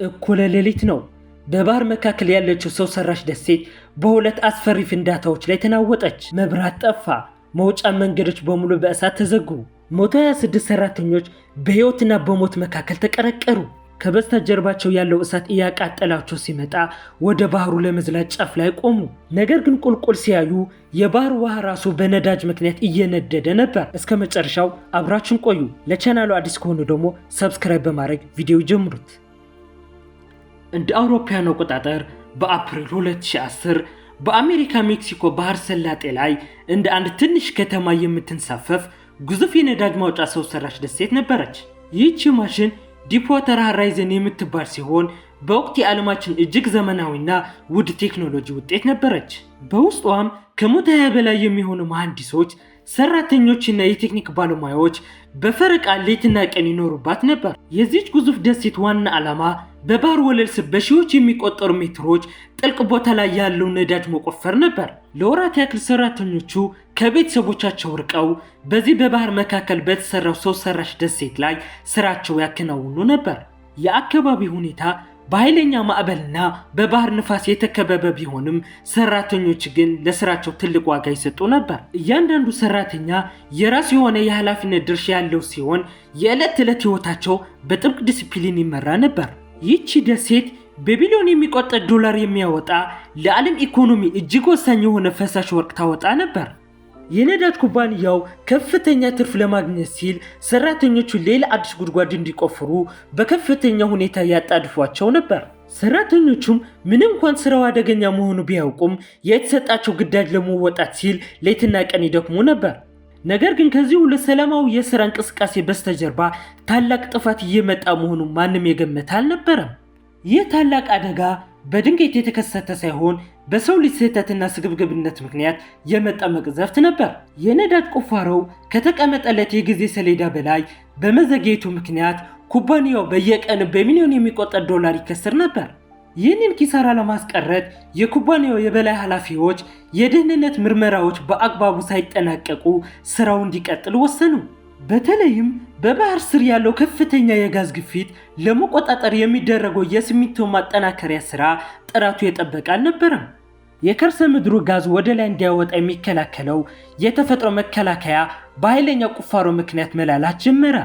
እኩለ ሌሊት ነው። በባህር መካከል ያለችው ሰው ሰራሽ ደሴት በሁለት አስፈሪ ፍንዳታዎች ላይ ተናወጠች። መብራት ጠፋ። መውጫ መንገዶች በሙሉ በእሳት ተዘጉ። 126 ሰራተኞች በሕይወትና በሞት መካከል ተቀረቀሩ። ከበስተጀርባቸው ያለው እሳት እያቃጠላቸው ሲመጣ ወደ ባህሩ ለመዝለል ጫፍ ላይ ቆሙ። ነገር ግን ቁልቁል ሲያዩ የባህር ውሃ ራሱ በነዳጅ ምክንያት እየነደደ ነበር። እስከ መጨረሻው አብራችን ቆዩ። ለቻናሉ አዲስ ከሆኑ ደግሞ ሰብስክራይብ በማድረግ ቪዲዮ ጀምሩት። እንደ አውሮፓውያን አቆጣጠር በአፕሪል 2010 በአሜሪካ ሜክሲኮ ባህር ሰላጤ ላይ እንደ አንድ ትንሽ ከተማ የምትንሳፈፍ ግዙፍ የነዳጅ ማውጫ ሰው ሰራሽ ደሴት ነበረች። ይህች ማሽን ዲፕዋተር ሃራይዘን የምትባል ሲሆን በወቅቱ የዓለማችን እጅግ ዘመናዊና ውድ ቴክኖሎጂ ውጤት ነበረች። በውስጧም ከ120 በላይ የሚሆኑ መሐንዲሶች፣ ሰራተኞችና የቴክኒክ ባለሙያዎች በፈረቃ ሌትና ቀን ይኖሩባት ነበር። የዚህች ግዙፍ ደሴት ዋና ዓላማ በባህር ወለል ስር በሺዎች የሚቆጠሩ ሜትሮች ጥልቅ ቦታ ላይ ያለው ነዳጅ መቆፈር ነበር። ለወራት ያክል ሰራተኞቹ ከቤተሰቦቻቸው ርቀው በዚህ በባህር መካከል በተሰራው ሰው ሰራሽ ደሴት ላይ ስራቸው ያከናውኑ ነበር። የአካባቢ ሁኔታ በኃይለኛ ማዕበልና በባህር ንፋስ የተከበበ ቢሆንም ሰራተኞች ግን ለስራቸው ትልቅ ዋጋ ይሰጡ ነበር። እያንዳንዱ ሰራተኛ የራሱ የሆነ የኃላፊነት ድርሻ ያለው ሲሆን የዕለት ተዕለት ህይወታቸው በጥብቅ ዲሲፕሊን ይመራ ነበር። ይህቺ ደሴት በቢሊዮን የሚቆጠር ዶላር የሚያወጣ ለዓለም ኢኮኖሚ እጅግ ወሳኝ የሆነ ፈሳሽ ወርቅ ታወጣ ነበር። የነዳጅ ኩባንያው ከፍተኛ ትርፍ ለማግኘት ሲል ሰራተኞቹ ሌላ አዲስ ጉድጓድ እንዲቆፍሩ በከፍተኛ ሁኔታ ያጣድፏቸው ነበር። ሰራተኞቹም ምንም እንኳን ስራው አደገኛ መሆኑ ቢያውቁም የተሰጣቸው ግዳጅ ለመወጣት ሲል ሌትና ቀን ይደክሙ ነበር። ነገር ግን ከዚህ ሁሉ ሰላማዊ የሥራ እንቅስቃሴ በስተጀርባ ታላቅ ጥፋት እየመጣ መሆኑን ማንም የገመተ አልነበረም። ይህ ታላቅ አደጋ በድንገት የተከሰተ ሳይሆን በሰው ልጅ ስህተትና ስግብግብነት ምክንያት የመጣ መቅዘፍት ነበር። የነዳጅ ቁፋሮው ከተቀመጠለት የጊዜ ሰሌዳ በላይ በመዘግየቱ ምክንያት ኩባንያው በየቀኑ በሚሊዮን የሚቆጠር ዶላር ይከስር ነበር። ይህንን ኪሳራ ለማስቀረት የኩባንያው የበላይ ኃላፊዎች የደህንነት ምርመራዎች በአግባቡ ሳይጠናቀቁ ስራው እንዲቀጥል ወሰኑ። በተለይም በባህር ስር ያለው ከፍተኛ የጋዝ ግፊት ለመቆጣጠር የሚደረገው የሲሚንቶ ማጠናከሪያ ስራ ጥራቱ የጠበቀ አልነበረም። የከርሰ ምድሩ ጋዝ ወደ ላይ እንዲያወጣ የሚከላከለው የተፈጥሮ መከላከያ በኃይለኛ ቁፋሮ ምክንያት መላላት ጀመረ።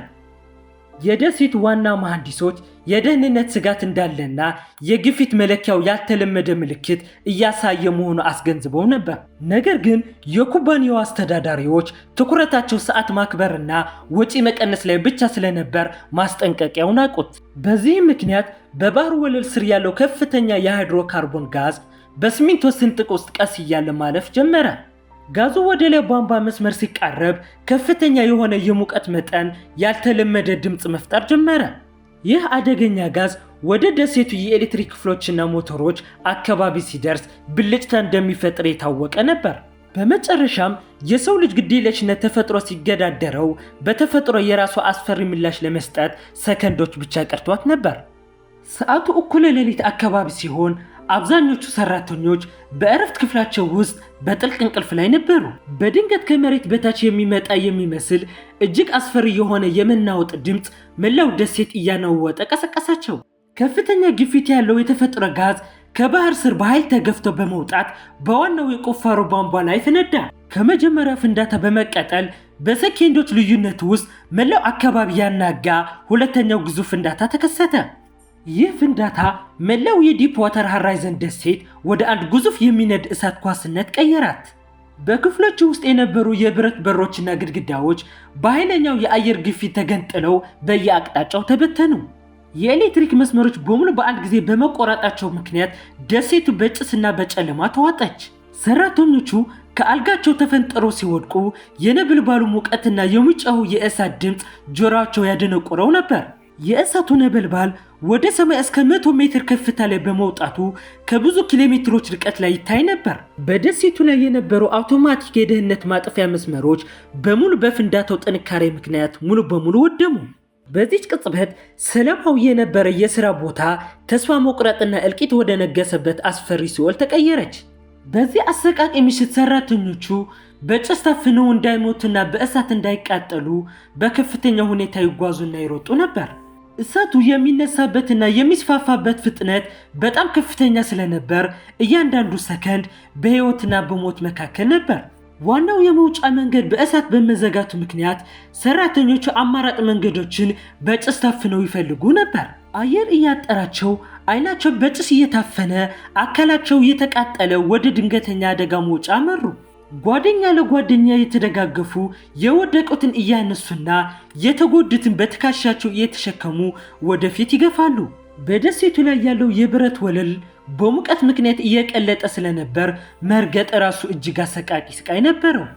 የደሴቱ ዋና መሐንዲሶች የደህንነት ስጋት እንዳለና የግፊት መለኪያው ያልተለመደ ምልክት እያሳየ መሆኑ አስገንዝበው ነበር። ነገር ግን የኩባንያው አስተዳዳሪዎች ትኩረታቸው ሰዓት ማክበርና ወጪ መቀነስ ላይ ብቻ ስለነበር ማስጠንቀቂያውን አቁት። በዚህም ምክንያት በባህር ወለል ስር ያለው ከፍተኛ የሃይድሮካርቦን ጋዝ በሲሚንቶ ስንጥቅ ውስጥ ቀስ እያለ ማለፍ ጀመረ። ጋዙ ወደ ላይ ቧንቧ መስመር ሲቃረብ ከፍተኛ የሆነ የሙቀት መጠን ያልተለመደ ድምፅ መፍጠር ጀመረ። ይህ አደገኛ ጋዝ ወደ ደሴቱ የኤሌክትሪክ ክፍሎችና ሞተሮች አካባቢ ሲደርስ ብልጭታ እንደሚፈጥር የታወቀ ነበር። በመጨረሻም የሰው ልጅ ግዴለሽነት ተፈጥሮ ሲገዳደረው በተፈጥሮ የራሷ አስፈሪ ምላሽ ለመስጠት ሰከንዶች ብቻ ቀርቷት ነበር። ሰዓቱ እኩለ ሌሊት አካባቢ ሲሆን አብዛኞቹ ሰራተኞች በእረፍት ክፍላቸው ውስጥ በጥልቅ እንቅልፍ ላይ ነበሩ። በድንገት ከመሬት በታች የሚመጣ የሚመስል እጅግ አስፈሪ የሆነ የመናወጥ ድምፅ መላው ደሴት እያናወጠ ቀሰቀሳቸው። ከፍተኛ ግፊት ያለው የተፈጥሮ ጋዝ ከባህር ስር በኃይል ተገፍቶ በመውጣት በዋናው የቁፋሮ ቧንቧ ላይ ፈነዳ። ከመጀመሪያው ፍንዳታ በመቀጠል በሰኬንዶች ልዩነት ውስጥ መላው አካባቢ ያናጋ ሁለተኛው ግዙፍ ፍንዳታ ተከሰተ። ይህ ፍንዳታ መላው የዲፕዋተር ሃራይዘን ደሴት ወደ አንድ ግዙፍ የሚነድ እሳት ኳስነት ቀየራት። በክፍሎቹ ውስጥ የነበሩ የብረት በሮችና ግድግዳዎች በኃይለኛው የአየር ግፊት ተገንጥለው በየአቅጣጫው ተበተኑ። የኤሌክትሪክ መስመሮች በሙሉ በአንድ ጊዜ በመቆራጣቸው ምክንያት ደሴቱ በጭስና በጨለማ ተዋጠች። ሰራተኞቹ ከአልጋቸው ተፈንጥረው ሲወድቁ የነበልባሉ ሙቀትና የሚጮኸው የእሳት ድምፅ ጆሮአቸው ያደነቆረው ነበር። የእሳቱ ነበልባል ወደ ሰማይ እስከ 100 ሜትር ከፍታ ላይ በመውጣቱ ከብዙ ኪሎ ሜትሮች ርቀት ላይ ይታይ ነበር። በደሴቱ ላይ የነበሩ አውቶማቲክ የደህንነት ማጥፊያ መስመሮች በሙሉ በፍንዳታው ጥንካሬ ምክንያት ሙሉ በሙሉ ወደሙ። በዚች ቅጽበት ሰላማዊ የነበረ የሥራ ቦታ ተስፋ መቁረጥና እልቂት ወደ ነገሰበት አስፈሪ ሲኦል ተቀየረች። በዚህ አሰቃቂ ምሽት ሰራተኞቹ በጭስ ታፍነው እንዳይሞቱና በእሳት እንዳይቃጠሉ በከፍተኛ ሁኔታ ይጓዙና ይሮጡ ነበር። እሳቱ የሚነሳበትና የሚስፋፋበት ፍጥነት በጣም ከፍተኛ ስለነበር እያንዳንዱ ሰከንድ በሕይወትና በሞት መካከል ነበር። ዋናው የመውጫ መንገድ በእሳት በመዘጋቱ ምክንያት ሰራተኞቹ አማራጭ መንገዶችን በጭስ ታፍነው ይፈልጉ ነበር። አየር እያጠራቸው፣ አይናቸው በጭስ እየታፈነ፣ አካላቸው እየተቃጠለ ወደ ድንገተኛ አደጋ መውጫ አመሩ። ጓደኛ ለጓደኛ የተደጋገፉ የወደቁትን እያነሱና የተጎዱትን በትከሻቸው እየተሸከሙ ወደፊት ይገፋሉ። በደሴቱ ላይ ያለው የብረት ወለል በሙቀት ምክንያት እየቀለጠ ስለነበር መርገጥ ራሱ እጅግ አሰቃቂ ስቃይ ነበረው።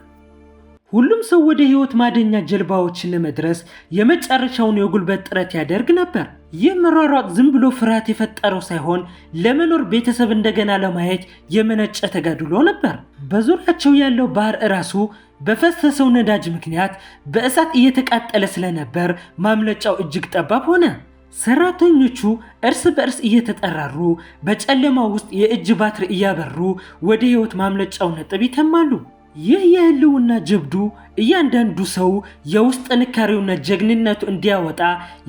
ሁሉም ሰው ወደ ሕይወት ማደኛ ጀልባዎችን ለመድረስ የመጨረሻውን የጉልበት ጥረት ያደርግ ነበር። ይህ መሯሯጥ ዝም ብሎ ፍርሃት የፈጠረው ሳይሆን ለመኖር ቤተሰብ እንደገና ለማየት የመነጨ ተጋድሎ ነበር። በዙሪያቸው ያለው ባህር ራሱ በፈሰሰው ነዳጅ ምክንያት በእሳት እየተቃጠለ ስለነበር ማምለጫው እጅግ ጠባብ ሆነ። ሰራተኞቹ እርስ በእርስ እየተጠራሩ በጨለማ ውስጥ የእጅ ባትሪ እያበሩ ወደ ሕይወት ማምለጫው ነጥብ ይተማሉ። ይህ የህልውና ጀብዱ እያንዳንዱ ሰው የውስጥ ጥንካሬውና ጀግንነቱ እንዲያወጣ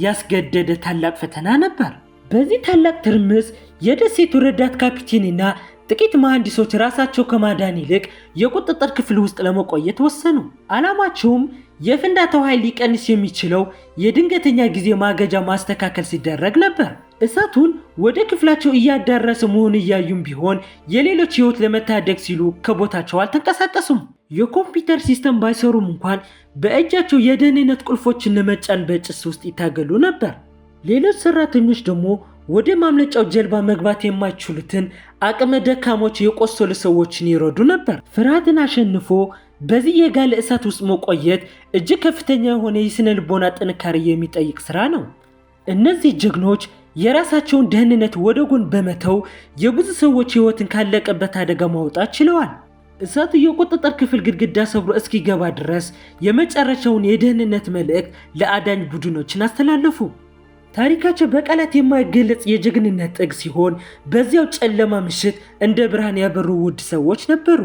ያስገደደ ታላቅ ፈተና ነበር። በዚህ ታላቅ ትርምስ የደሴቱ ረዳት ካፒቴንና ጥቂት መሐንዲሶች ራሳቸው ከማዳን ይልቅ የቁጥጥር ክፍል ውስጥ ለመቆየት ወሰኑ። ዓላማቸውም የፍንዳታው ኃይል ሊቀንስ የሚችለው የድንገተኛ ጊዜ ማገጃ ማስተካከል ሲደረግ ነበር። እሳቱን ወደ ክፍላቸው እያዳረሰ መሆኑን እያዩም ቢሆን የሌሎች ሕይወት ለመታደግ ሲሉ ከቦታቸው አልተንቀሳቀሱም። የኮምፒውተር ሲስተም ባይሰሩም እንኳን በእጃቸው የደህንነት ቁልፎችን ለመጫን በጭስ ውስጥ ይታገሉ ነበር። ሌሎች ሰራተኞች ደግሞ ወደ ማምለጫው ጀልባ መግባት የማይችሉትን አቅመ ደካሞች የቆሰሉ ሰዎችን ይረዱ ነበር። ፍርሃትን አሸንፎ በዚህ የጋለ እሳት ውስጥ መቆየት እጅግ ከፍተኛ የሆነ የስነ ልቦና ጥንካሬ የሚጠይቅ ስራ ነው። እነዚህ ጀግኖች የራሳቸውን ደህንነት ወደ ጎን በመተው የብዙ ሰዎች ሕይወትን ካለቀበት አደጋ ማውጣት ችለዋል። እሳቱ የቁጥጥር ክፍል ግድግዳ ሰብሮ እስኪገባ ድረስ የመጨረሻውን የደህንነት መልእክት ለአዳኝ ቡድኖችን አስተላለፉ። ታሪካቸው በቃላት የማይገለጽ የጀግንነት ጥግ ሲሆን፣ በዚያው ጨለማ ምሽት እንደ ብርሃን ያበሩ ውድ ሰዎች ነበሩ።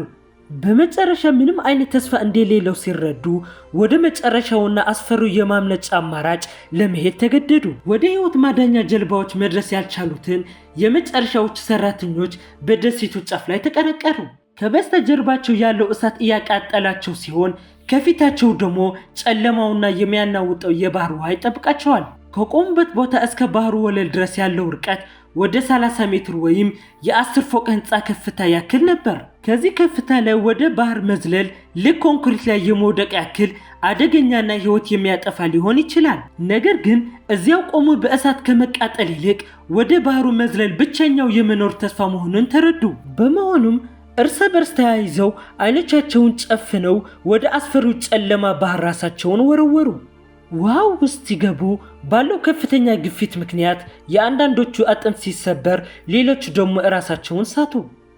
በመጨረሻ ምንም አይነት ተስፋ እንደሌለው ሲረዱ ወደ መጨረሻውና አስፈሪው የማምለጫ አማራጭ ለመሄድ ተገደዱ። ወደ ሕይወት ማዳኛ ጀልባዎች መድረስ ያልቻሉትን የመጨረሻዎቹ ሰራተኞች በደሴቱ ጫፍ ላይ ተቀረቀሩ። ከበስተጀርባቸው ያለው እሳት እያቃጠላቸው ሲሆን፣ ከፊታቸው ደግሞ ጨለማውና የሚያናውጠው የባህር ውሃ ይጠብቃቸዋል። ከቆሙበት ቦታ እስከ ባህሩ ወለል ድረስ ያለው ርቀት ወደ 30 ሜትር ወይም የ10 ፎቅ ህንፃ ከፍታ ያክል ነበር። ከዚህ ከፍታ ላይ ወደ ባህር መዝለል ልክ ኮንክሪት ላይ የመውደቅ ያክል አደገኛና ሕይወት የሚያጠፋ ሊሆን ይችላል። ነገር ግን እዚያው ቆሞ በእሳት ከመቃጠል ይልቅ ወደ ባህሩ መዝለል ብቸኛው የመኖር ተስፋ መሆኑን ተረዱ። በመሆኑም እርስ በርስ ተያይዘው አይኖቻቸውን ጨፍነው ወደ አስፈሪው ጨለማ ባህር ራሳቸውን ወረወሩ። ውሃው ውስጥ ሲገቡ ባለው ከፍተኛ ግፊት ምክንያት የአንዳንዶቹ አጥንት ሲሰበር፣ ሌሎቹ ደግሞ ራሳቸውን ሳቱ።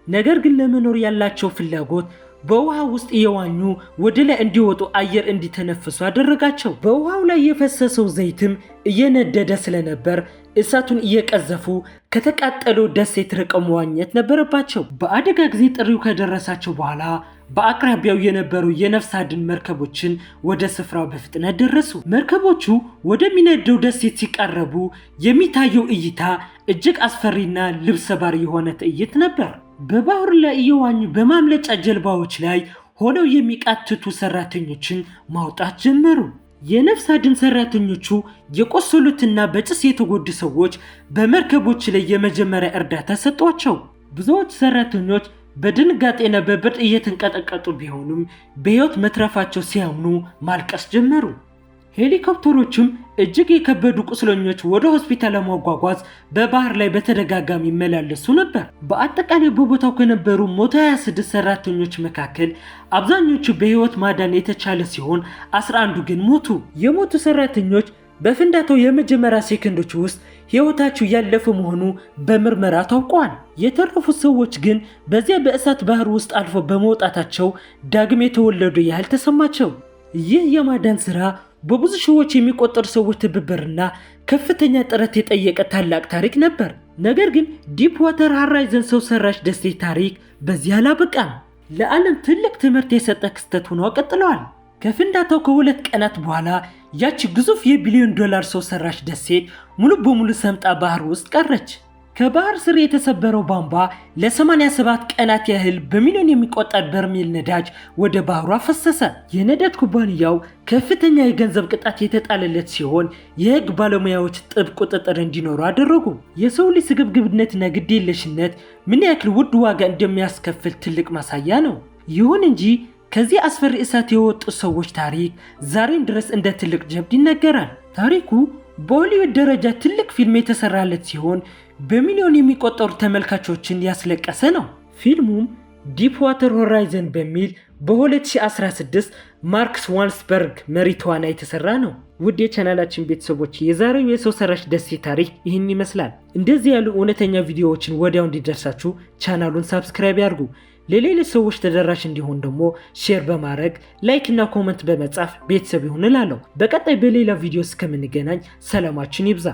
ነገር ግን ለመኖር ያላቸው ፍላጎት በውሃ ውስጥ እየዋኙ ወደ ላይ እንዲወጡ አየር እንዲተነፍሱ አደረጋቸው። በውሃው ላይ የፈሰሰው ዘይትም እየነደደ ስለነበር እሳቱን እየቀዘፉ ከተቃጠለው ደሴት ርቀው መዋኘት ነበረባቸው። በአደጋ ጊዜ ጥሪው ከደረሳቸው በኋላ በአቅራቢያው የነበሩ የነፍስ አድን መርከቦችን ወደ ስፍራው በፍጥነት ደረሱ። መርከቦቹ ወደሚነደው ደሴት ሲቃረቡ የሚታየው እይታ እጅግ አስፈሪና ልብ ሰባሪ የሆነ ትዕይንት ነበር። በባህሩ ላይ እየዋኙ በማምለጫ ጀልባዎች ላይ ሆነው የሚቃትቱ ሰራተኞችን ማውጣት ጀመሩ። የነፍስ አድን ሰራተኞቹ የቆሰሉትና በጭስ የተጎዱ ሰዎች በመርከቦች ላይ የመጀመሪያ እርዳታ ሰጧቸው። ብዙዎች ሰራተኞች በድንጋጤና በብርድ እየተንቀጠቀጡ ቢሆኑም በሕይወት መትረፋቸው ሲያምኑ ማልቀስ ጀመሩ። ሄሊኮፕተሮችም እጅግ የከበዱ ቁስለኞች ወደ ሆስፒታል ለማጓጓዝ በባህር ላይ በተደጋጋሚ ይመላለሱ ነበር። በአጠቃላይ በቦታው ከነበሩ 126 ሰራተኞች መካከል አብዛኞቹ በሕይወት ማዳን የተቻለ ሲሆን 11 ግን ሞቱ። የሞቱ ሰራተኞች በፍንዳታው የመጀመሪያ ሴኮንዶች ውስጥ ሕይወታቸው ያለፈ መሆኑ በምርመራ ታውቋል። የተረፉት ሰዎች ግን በዚያ በእሳት ባህር ውስጥ አልፈው በመውጣታቸው ዳግም የተወለዱ ያህል ተሰማቸው። ይህ የማዳን ሥራ በብዙ ሺዎች የሚቆጠሩ ሰዎች ትብብርና ከፍተኛ ጥረት የጠየቀ ታላቅ ታሪክ ነበር። ነገር ግን ዲፕ ዋተር ሃራይዘን ሰው ሰራሽ ደሴት ታሪክ በዚህ አላበቃም። ለዓለም ትልቅ ትምህርት የሰጠ ክስተት ሆኖ ቀጥለዋል። ከፍንዳታው ከሁለት ቀናት በኋላ ያቺ ግዙፍ የቢሊዮን ዶላር ሰው ሰራሽ ደሴት ሙሉ በሙሉ ሰምጣ ባህር ውስጥ ቀረች። ከባህር ስር የተሰበረው ቧንቧ ለ87 ቀናት ያህል በሚሊዮን የሚቆጠር በርሜል ነዳጅ ወደ ባህሩ አፈሰሰ። የነዳጅ ኩባንያው ከፍተኛ የገንዘብ ቅጣት የተጣለለት ሲሆን የህግ ባለሙያዎች ጥብቅ ቁጥጥር እንዲኖሩ አደረጉ። የሰው ልጅ ስግብግብነትና ግዴለሽነት ምን ያክል ውድ ዋጋ እንደሚያስከፍል ትልቅ ማሳያ ነው። ይሁን እንጂ ከዚህ አስፈሪ እሳት የወጡ ሰዎች ታሪክ ዛሬም ድረስ እንደ ትልቅ ጀብድ ይነገራል። ታሪኩ በሆሊውድ ደረጃ ትልቅ ፊልም የተሰራለት ሲሆን በሚሊዮን የሚቆጠሩ ተመልካቾችን ያስለቀሰ ነው። ፊልሙም ዲፕ ዋተር ሆራይዘን በሚል በ2016 ማርክስ ዋልስበርግ መሪ ተዋናይ የተሰራ ነው። ውድ የቻናላችን ቤተሰቦች የዛሬው የሰው ሰራሽ ደሴት ታሪክ ይህን ይመስላል። እንደዚህ ያሉ እውነተኛ ቪዲዮዎችን ወዲያው እንዲደርሳችሁ ቻናሉን ሳብስክራይብ ያድርጉ። ለሌሎች ሰዎች ተደራሽ እንዲሆን ደግሞ ሼር በማድረግ ላይክ እና ኮመንት በመጻፍ ቤተሰብ ይሁን እላለሁ። በቀጣይ በሌላ ቪዲዮ እስከምንገናኝ ሰላማችን ይብዛ።